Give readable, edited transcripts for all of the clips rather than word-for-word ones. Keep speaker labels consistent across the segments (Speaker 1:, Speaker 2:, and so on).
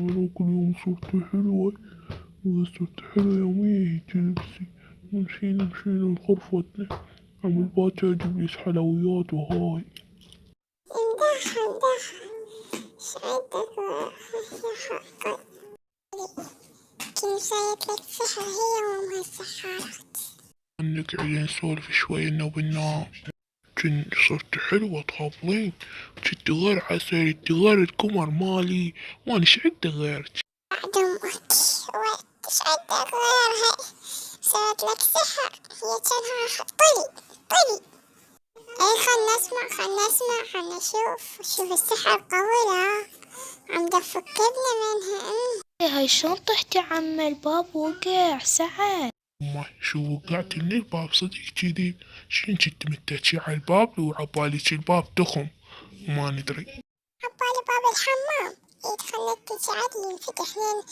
Speaker 1: ولو كل يوم صورتي حلوة، وإذا صورتي حلوة يوميا هيجي لبسي. نمشي لغرفتنا، عم باكر أجيب ليش حلويات وهاي.
Speaker 2: امدحها ايش عندك يا كنت سايت لك سحر هي وامها السحارات.
Speaker 1: عندك عدين نسولف شوي إنه بالنوم. كن صرت حلوة تخابلين، جدي غير عسل، جدي غير القمر مالي، ماني عندي غيرك.
Speaker 2: بعد امك ايش عندك غيرها؟ سوت لك سحر هي كانها طلي. اي خلنا اسمع خلنا شوف السحر قوي لا عم دفكرنا منها.
Speaker 3: هاي شلون طحتي عم الباب وقع سعد؟
Speaker 1: ما شو وقعت من الباب صدق جديد؟ شين جيت متكي على الباب وعبالك الباب تخم ما ندري.
Speaker 2: عبالي باب الحمام خلت تجي ينفتح لين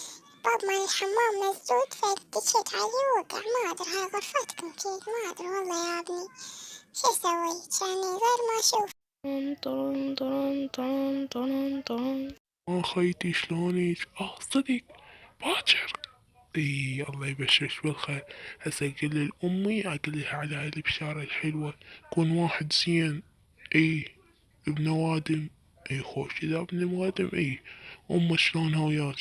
Speaker 2: باب مال الحمام مسدود فدشيت عليه وقع. ما ادري هاي غرفتكم كيف ما ادري والله يا ابني شو سويت يعني غير ما اشوف.
Speaker 1: خيتي شلونك؟ صدق باكر. الله يبشرك بالخير. هسه اقول لأمي اقولها على هاي البشارة الحلوة، كون واحد زين. ابن وادم. خوش اذا ابن وادم. امه شلونها وياك؟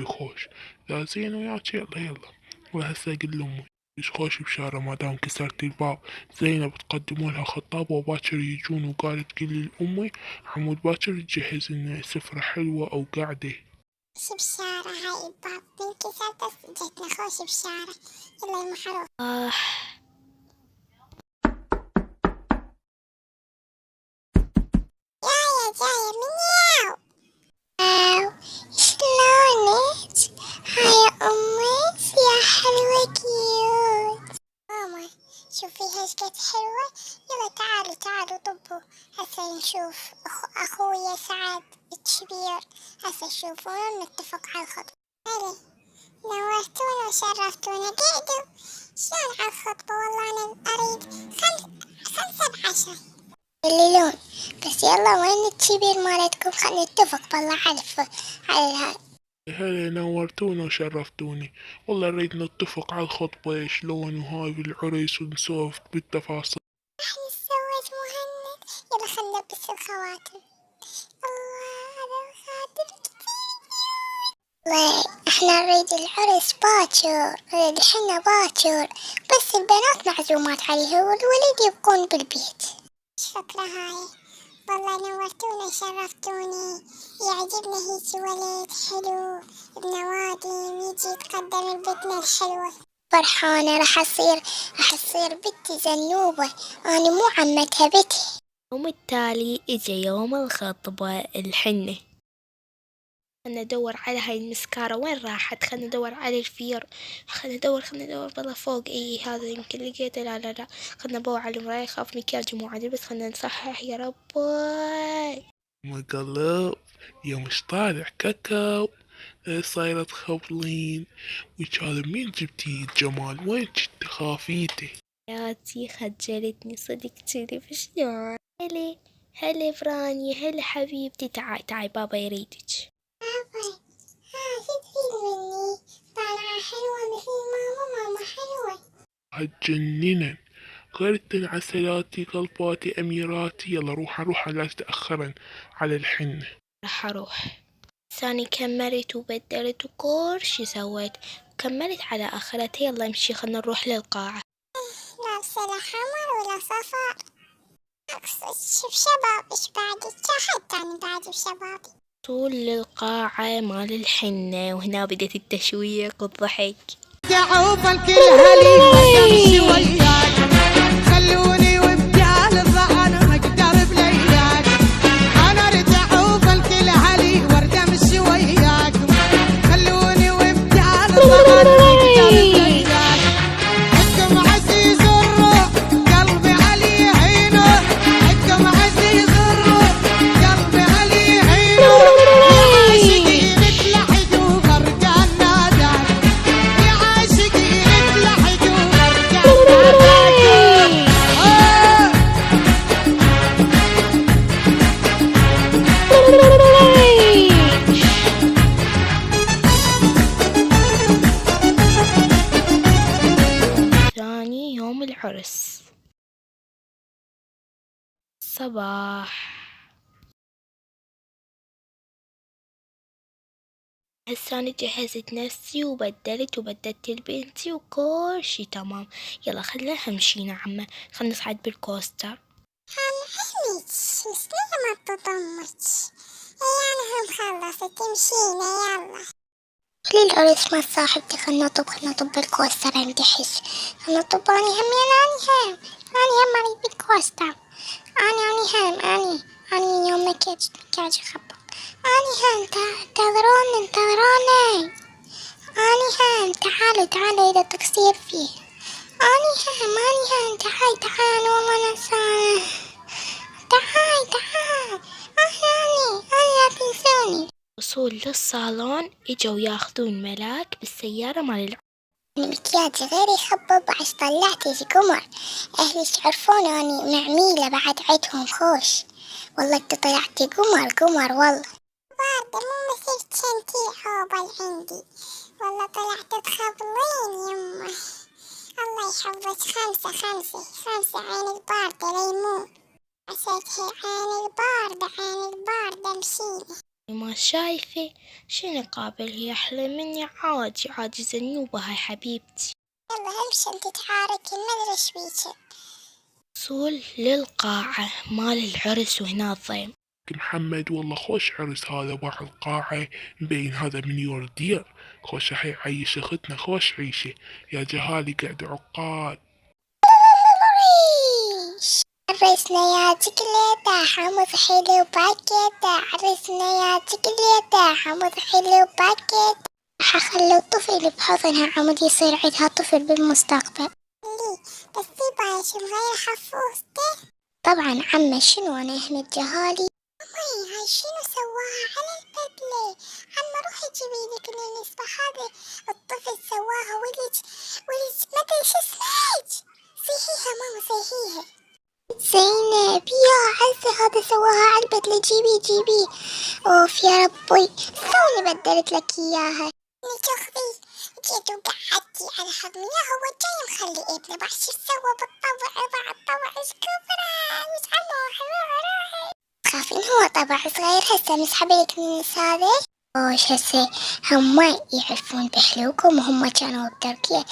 Speaker 1: خوش. اذا زين وياك يلا. وهسه اقول لأمي ايش خوش بشارة ما دام كسرتي الباب. زينب تقدموا لها خطاب وباكر يجون، وقالت قولي لأمي عمود باكر تجهز لنا سفرة حلوة او قعدة.
Speaker 2: شو بشارة هاي الباب انكسر بس جتنا خوش بشارة. يلا يا محروف. جاية من ياو. شلونك؟ هاي أمك يا حلوة كيوت. ماما شوفيها ايش قد حلوة. يلا تعالوا طبوا هسه نشوف أخويا سعد الكبير. هسه شوفونا نتفق على الخطبة. هلا نورتونا وشرفتونا. قعدوا شلون على الخطبة؟ والله أنا أريد 5 ب10 الليلون بس. يلا وين الكبير مالتكم؟ خلنا نتفق بالله على الهاي.
Speaker 1: هلا نورتونا وشرفتوني. والله نريد نتفق على الخطبة شلون وهاي بالعريس ونسولف بالتفاصيل.
Speaker 2: احنا نتزوج مهند. يلا خلنا نلبس الخواتم. الله هذا الخاتم كثير. والله احنا نريد العرس باكر، نريد الحنة باكر، بس البنات معزومات عليها والولد يبقون بالبيت. شكرا هاي والله نورتونا شرفتوني. يعجبني هيك ولد حلو ابن وادم يجي يتقدم لبيتنا الحلوة. فرحانة راح أصير بنتي زنوبة. أنا مو عمتها بنتي.
Speaker 3: اليوم التالي اجا يوم الخطبة الحنة. خلنا ندور على هاي المسكارة وين راحت. خلنا ندور على الفير. خلنا ندور بالله فوق. هذا يمكن لقيته. لا خلنا ندور على المراية. خاف مكياجي مو عادل بس خلنا نصحح يا ربي.
Speaker 1: مقلب يا مش طالع كاكاو. صايرة تخبلين ويش هذا مين جبتي الجمال؟ وين جبت خافيته؟
Speaker 3: حياتي خجلتني صدق كذي بشلون. هلا فراني هلا حبيبتي. تعاي بابا يريدك.
Speaker 2: بابا شو تريد مني؟ طالعة حلوة مثل ماما حلوة.
Speaker 1: هتجننن. غير التنعسلاتي قلباتي أميراتي. يلا روح لا تتأخرن على الحنة.
Speaker 3: راح أروح. ثاني كملت وبدلت وكل شي سويت وكملت على آخرتها. يلا امشي خلنا نروح للقاعة.
Speaker 2: لابسة لا حمر ولا صفر. أقصد شباب إيش بعدك؟ حتى أنا بعد بشبابي.
Speaker 3: طول للقاعة مال الحنة وهنا بدت التشويق والضحك.
Speaker 4: تعوف الكل هلي وياك خلوني وبجال الظعن مقدر بليلاك. انا اريد اعوف الكل هلي وارد امشي وياك خلوني وبجال الظعن مقدر بليلاك. حكم عزيز الروح قلبي علي عينه. حكم عزيز الروح قلبي علي عينه. يا عاشقين تلحقوا غرقان ناداك. يا عاشقين تلحقوا غرقان ناداك.
Speaker 3: الصباح. هسه أنا جهزت نفسي وبدلت لبنتي وكل شي تمام. يلا خلينا همشينا عمه، خلنا نصعد بالكوستر.
Speaker 2: عمك شلون ما تضمك؟ انا هم خلصت تمشينا يلا. خلي العرس مع صاحبتي، خلنا نطب بالكوستر عندي حس. خلنا نطب اني هم اريد بالكوستر. اني يوم مكياج خبط. اني هم انتظروني. اني هم تعالوا اذا تقصير فيه. اني هم تعال والله نسانه. تعال أنا لا تنسوني.
Speaker 3: وصول للصالون اجوا ياخذون ملاك بالسيارة مال
Speaker 2: مكياجي غير يخبب عش طلعت يجي قمر. أهلي يعرفون أني معميلة بعد عيدهم خوش. والله انت طلعتي قمر والله. باردة مو مثل شنتي حوبل عندي. والله طلعت تخبلين يمه. الله يحفظك. خمسة عينك باردة ليمون. عسيت هي عين الباردة مشينا.
Speaker 3: ما شايفة شنو قابل، هي أحلى مني. عادي زنوبة هاي حبيبتي.
Speaker 2: يلا همشي انت تحاركي ما ادري ايش بيكي.
Speaker 3: وصول للقاعة مال العرس وهنا الضيم.
Speaker 1: محمد والله خوش عرس هذا باع القاعة، مبين هذا من يوردير. خوش راح يعيش اختنا خوش عيشة. يا جهالي قاعد عقاد.
Speaker 2: عرسنا يا تكليتا حمض حلو باكيتا. عرسنا يا تكليتا حمض حلو باكيتا. حخلي الطفل بحضنها عمود يصير عندها طفل بالمستقبل. ليه بس بايش مغير حفوظته. طبعا عمه شنو انا احمد جهالي. امي هاي شنو سواها على البدلة. عمه روحي جيبي لك النسبة هذا الطفل سواها ولد ما ادري شو اسمه. صيحيها ماما صيحيها. زينب يا عزة هذا سواها على البدلة جيبي. اوف يا ربي سوني بدلت لك اياها. شوفي جيت وقعدتي على حضني. هو جاي مخلي ابني بعد شو سوى بالطبع بعد طبع ايش كبره مش روحي. خافين هو طبع صغير هسه مسحبلك من هذا. اوش هسه هم ما يعرفون بحلوكم وهم كانوا بتركيا.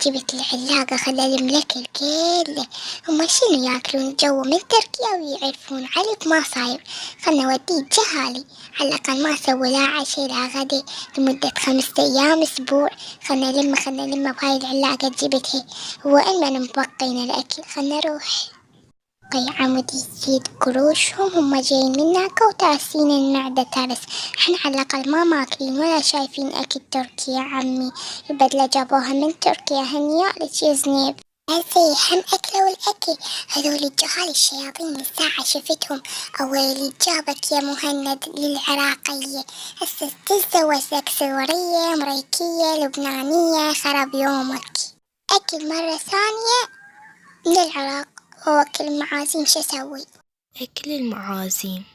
Speaker 2: جبت العلاقة خلى الملك كله هم شنو ياكلون الجو من تركيا ويعرفون عليك ما صاير. خلنا وديه جهالي على الأقل ما سوي لا عشاء لا غدا لمدة 5 أيام أسبوع. خلنا نلم بهاي العلاقة جبتها. هو إما مبقين الأكل خلنا نروح. عمودي يزيد قروشهم هم جايين منك وتعسين المعدة ترس. احنا على الأقل ما ماكلين ولا شايفين أكل تركي يا عمي. البدلة جابوها من تركيا هنيالك يا زنيب. هذي هم أكلوا الأكل. هذول الجهال الشياطين من ساعة شفتهم. أولي جابك يا مهند للعراقية. هسه تتزوج لك سورية أمريكية لبنانية خرب يومك. أكل مرة ثانية من العراق. وأكل المعازيم شو أسوي؟
Speaker 3: أكل المعازيم.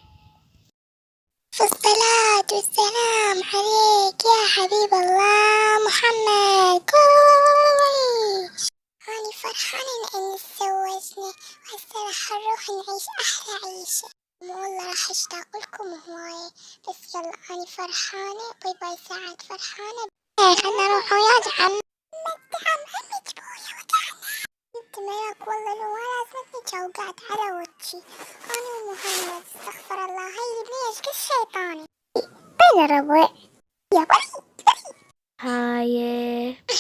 Speaker 2: في الصلاة والسلام عليك يا حبيب الله محمد. أنا فرحانة إن تزوجنا وهسه راح نروح نعيش أحلى عيشة. والله راح أشتاق لكم هواية بس يلا أنا فرحانة. باي سعد فرحانة. خلنا نروح وياك عم عمك بويا ودعنا. انت ملاك والله لو ما لازمتني وقعت على وجهي. انا ومهند استغفر الله. هاي البنية ايش كل شيطاني. بين الربع يا بري.
Speaker 3: هاي